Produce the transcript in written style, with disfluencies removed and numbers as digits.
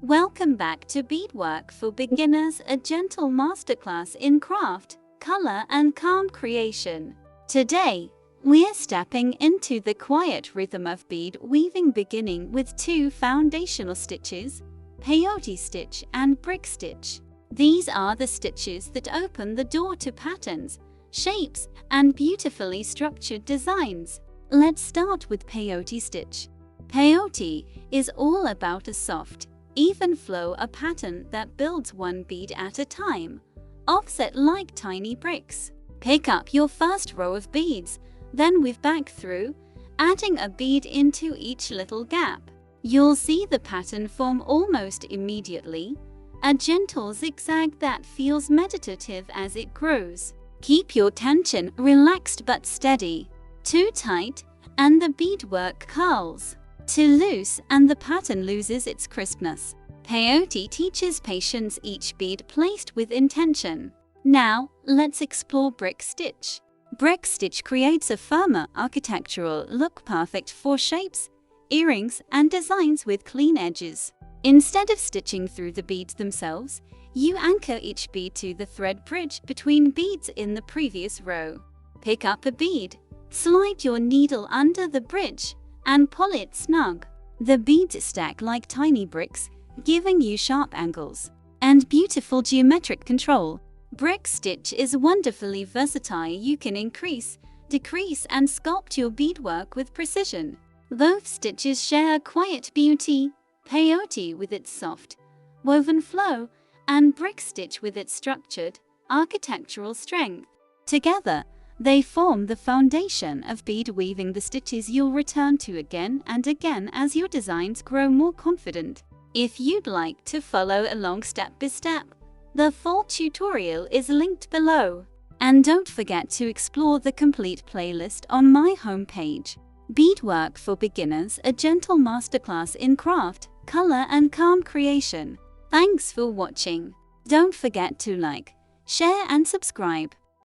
Welcome back to Beadwork for Beginners, a gentle masterclass in craft, color, and calm creation. Today, we're stepping into the quiet rhythm of bead weaving, beginning with two foundational stitches, peyote stitch and brick stitch. These are the stitches that open the door to patterns, shapes, and beautifully structured designs. Let's start with peyote stitch. Peyote is all about a soft, even flow, a pattern that builds one bead at a time, offset like tiny bricks. Pick up your first row of beads, then weave back through, adding a bead into each little gap. You'll see the pattern form almost immediately, a gentle zigzag that feels meditative as it grows. Keep your tension relaxed but steady. Too tight, and the beadwork curls. Too loose, and the pattern loses its crispness. Peyote teaches patience, each bead placed with intention. Now, let's explore brick stitch. Brick stitch creates a firmer architectural look, perfect for shapes, earrings, and designs with clean edges. Instead of stitching through the beads themselves, you anchor each bead to the thread bridge between beads in the previous row. Pick up a bead, slide your needle under the bridge, and pull it snug. The beads stack like tiny bricks, giving you sharp angles and beautiful geometric control. Brick stitch is wonderfully versatile. You can increase, decrease, and sculpt your beadwork with precision. Both stitches share a quiet beauty, peyote with its soft, woven flow, and brick stitch with its structured, architectural strength. Together, they form the foundation of bead weaving, the stitches you'll return to again and again as your designs grow more confident. If you'd like to follow along step by step, the full tutorial is linked below. And don't forget to explore the complete playlist on my homepage. Beadwork for Beginners, a gentle masterclass in craft, color, and calm creation. Thanks for watching. Don't forget to like, share, and subscribe.